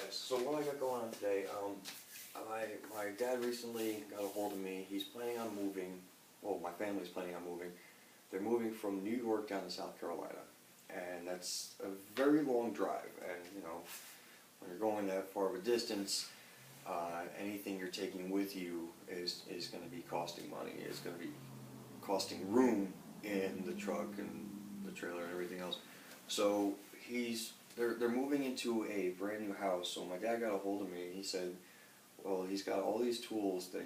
guys, so what I got going on today, my dad recently got a hold of me. He's planning on moving, well, my family's planning on moving. They're moving from New York down to South Carolina, and that's a very long drive, and you know, when you're going that far of a distance, anything you're taking with you is going to be costing money. It's going to be costing room in the truck and the trailer and everything else. So they're moving into a brand new house. So my dad got a hold of me and he said, well, he's got all these tools that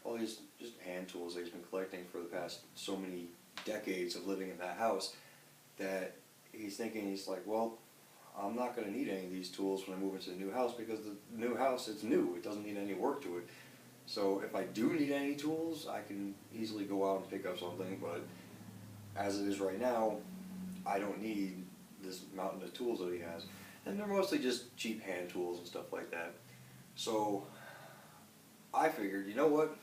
all these just hand tools that he's been collecting for the past so many decades of living in that house, that he's thinking, he's like, well, I'm not going to need any of these tools when I move into the new house, because the new house, it's new. It doesn't need any work to it. So if I do need any tools, I can easily go out and pick up something, but as it is right now, I don't need this mountain of tools that he has. And they're mostly just cheap hand tools and stuff like that. So I figured, you know what?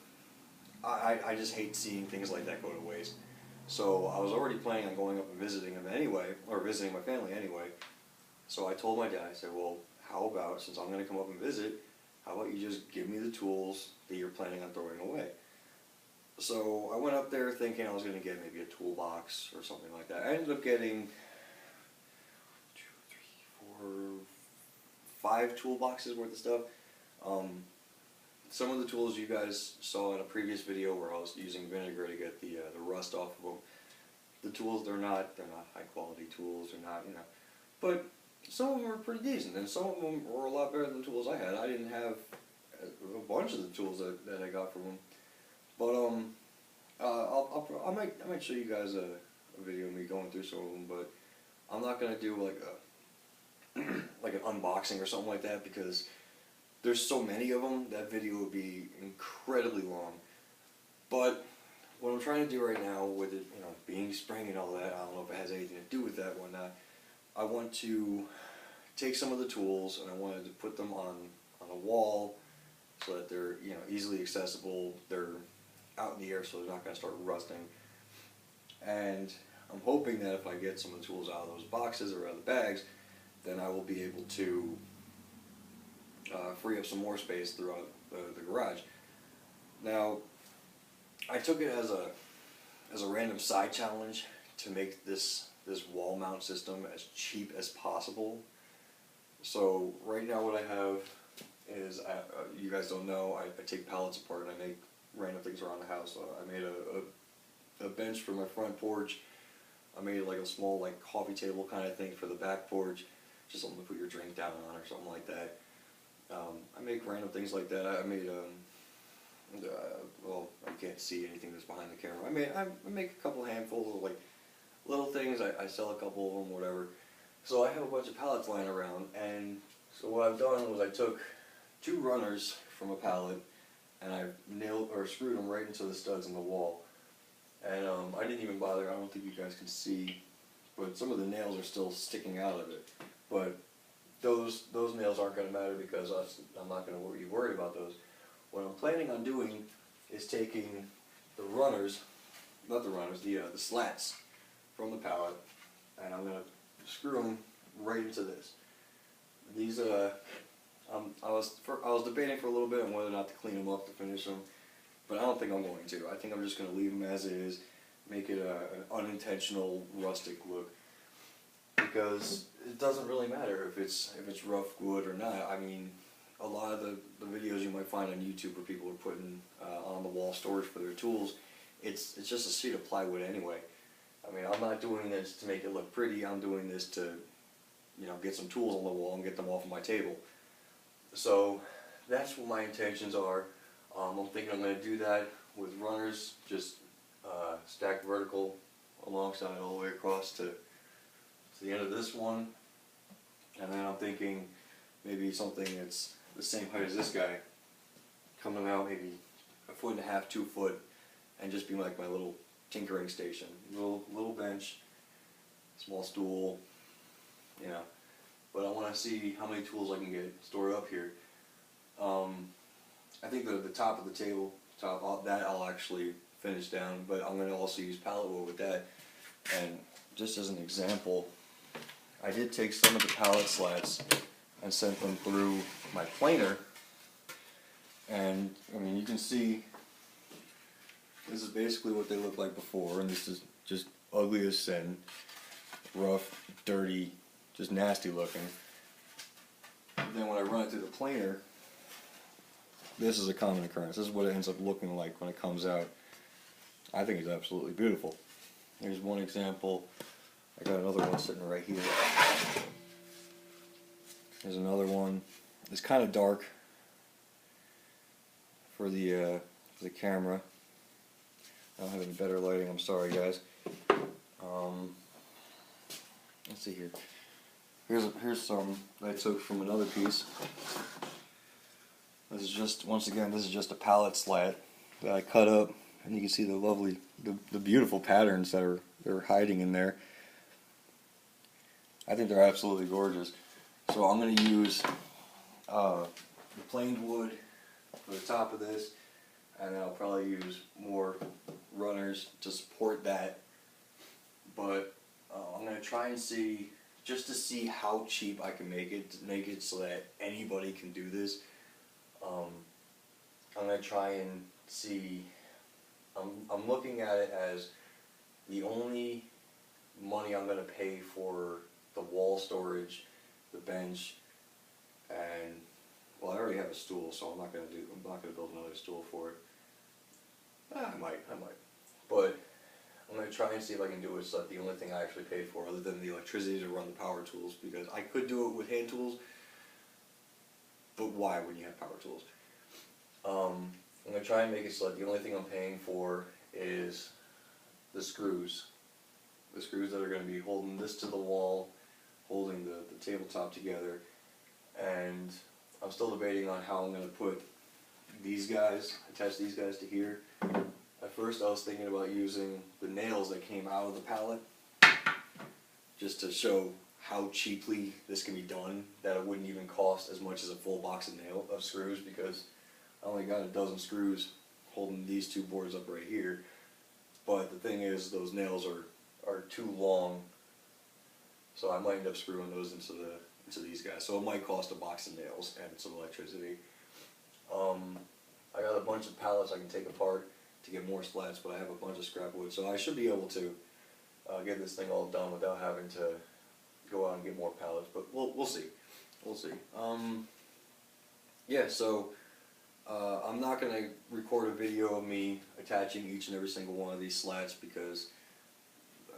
I just hate seeing things like that go to waste. So I was already planning on going up and visiting him anyway, or visiting my family anyway. So I told my dad, I said, well, how about, since I'm going to come up and visit, how about you just give me the tools that you're planning on throwing away? So I went up there thinking I was going to get maybe a toolbox or something like that. I ended up getting 5 toolboxes worth of stuff. Some of the tools you guys saw in a previous video where I was using vinegar to get the rust off of them. The tools, they're not high quality tools. They're not, you know, but some of them are pretty decent, and some of them were a lot better than the tools I had. I didn't have a bunch of the tools that I got from them, but I might show you guys a video of me going through some of them, but I'm not gonna do like an unboxing or something like that, because there's so many of them. That video would be incredibly long. But what I'm trying to do right now with it, you know, being spring and all that, I don't know if it has anything to do with that or not. I want to take some of the tools and I wanted to put them on a wall so that they're, you know, easily accessible. They're out in the air, so they're not going to start rusting. And I'm hoping that if I get some of the tools out of those boxes or out of the bags, then I will be able to free up some more space throughout the garage. Now, I took it as a random side challenge to make this wall mount system as cheap as possible. So right now what I have is, you guys don't know, I take pallets apart and I make random things around the house. I made a bench for my front porch. I made like a small like coffee table kind of thing for the back porch, just something to put your drink down on or something like that. I make random things like that. I made well, I can't see anything that's behind the camera. I make a couple handfuls of like little things. I sell a couple of them, whatever. So I have a bunch of pallets lying around, and so what I've done was I took 2 runners from a pallet and I nailed or screwed them right into the studs in the wall. And I didn't even bother. I don't think you guys can see, but some of the nails are still sticking out of it. But those nails aren't going to matter, because I'm not going to be worried about those. What I'm planning on doing is taking the runners, not the runners, the slats from the pallet, and I'm going to screw them right into this. These I was debating for a little bit on whether or not to clean them up to finish them, but I don't think I'm going to. I think I'm just going to leave them as is, make it an unintentional rustic look, because it doesn't really matter if it's rough wood or not. I mean, a lot of the videos you might find on YouTube where people are putting on the wall storage for their tools, it's just a sheet of plywood anyway. I mean, I'm not doing this to make it look pretty. I'm doing this to, you know, get some tools on the wall and get them off of my table. So that's what my intentions are. I'm thinking I'm going to do that with runners, just stacked vertical alongside all the way across to the end of this one. And then I'm thinking maybe something that's the same height as this guy, coming out maybe 1.5 feet, 2 foot, and just be like my little tinkering station. Little bench, small stool, you know. But I want to see how many tools I can get stored up here. I think the top of the table, that I'll actually finish down, but I'm going to also use pallet wood with that. And just as an example, I did take some of the pallet slats and sent them through my planer. And I mean, you can see this is basically what they look like before, and this is just ugly as sin, rough, dirty, just nasty looking. And then when I run it through the planer, this is a common occurrence. This is what it ends up looking like when it comes out. I think it's absolutely beautiful. Here's one example. I got another one sitting right here. There's another one. It's kind of dark for the camera. I don't have any better lighting. I'm sorry, guys. Let's see here. Here's some that I took from another piece. This is just, once again, this is just a pallet slat that I cut up, and you can see the lovely, the beautiful patterns that are hiding in there. I think they're absolutely gorgeous. So I'm going to use the planed wood for the top of this, and then I'll probably use more runners to support that. But I'm going to try and see, just to see how cheap I can make it so that anybody can do this. I'm going to try and see, I'm looking at it as the only money I'm going to pay for the wall storage, the bench, and, well, I already have a stool, so I'm not going to build another stool for it. I might. But I'm going to try and see if I can do it so that the only thing I actually pay for, other than the electricity to run the power tools, because I could do it with hand tools, but why when you have power tools? I'm going to try and make it so that the only thing I'm paying for is the screws. The screws that are going to be holding this to the wall, holding the tabletop together, and I'm still debating on how I'm going to put these guys, attach these guys to here. At first I was thinking about using the nails that came out of the pallet, just to show how cheaply this can be done, that it wouldn't even cost as much as a full box of screws, because I only got a dozen screws holding these two boards up right here. But the thing is, those nails are too long, so I might end up screwing those into these guys. So it might cost a box of nails and some electricity. I got a bunch of pallets I can take apart to get more slats, but I have a bunch of scrap wood, so I should be able to get this thing all done without having to go out and get more pallets. But we'll see. We'll see. Yeah. So I'm not gonna record a video of me attaching each and every single one of these slats, because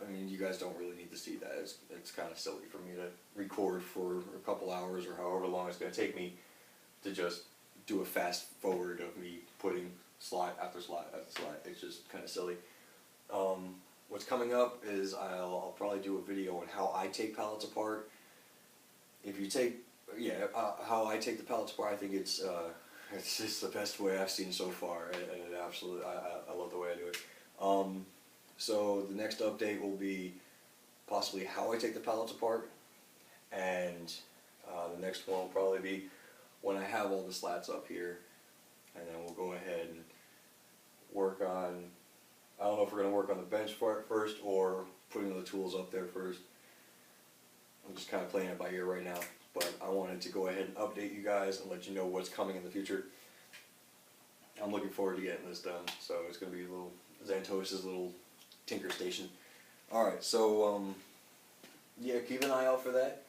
I mean, you guys don't really need to see that. It's kind of silly for me to record for a couple hours or however long it's going to take me to just do a fast forward of me putting slot after slot after slot. It's just kind of silly. What's coming up is I'll probably do a video on how I take pallets apart. If you take, how I take the pallets apart, I think it's just the best way I've seen so far, and it absolutely, I love the way I do it. So the next update will be possibly how I take the pallets apart, and the next one will probably be when I have all the slats up here, and then we'll go ahead and work on, I don't know if we're going to work on the bench part first or putting the tools up there first. I'm just kind of playing it by ear right now, but I wanted to go ahead and update you guys and let you know what's coming in the future. I'm looking forward to getting this done, so it's going to be a little Xantos' little Tinker Station. Alright, so yeah, keep an eye out for that.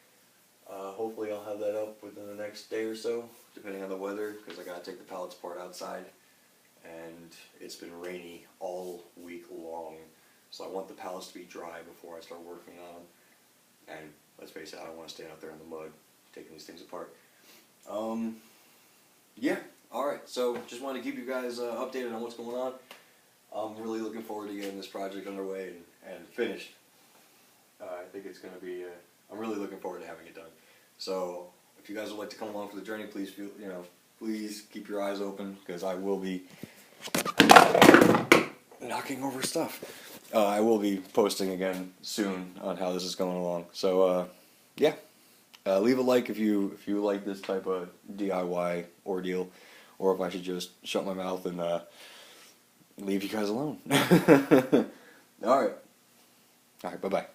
Hopefully I'll have that up within the next day or so, depending on the weather, because I gotta take the pallets apart outside, and it's been rainy all week long, so I want the pallets to be dry before I start working on them. And let's face it, I don't want to stand out there in the mud taking these things apart. Yeah, alright, so just wanted to keep you guys updated on what's going on. I'm really looking forward to getting this project underway and finished. I think it's going to be, I'm really looking forward to having it done. So, if you guys would like to come along for the journey, please feel, please keep your eyes open, because I will be knocking over stuff. I will be posting again soon on how this is going along. So, yeah. Leave a like if you like this type of DIY ordeal, or if I should just shut my mouth and leave you guys alone. Alright. Alright, bye-bye.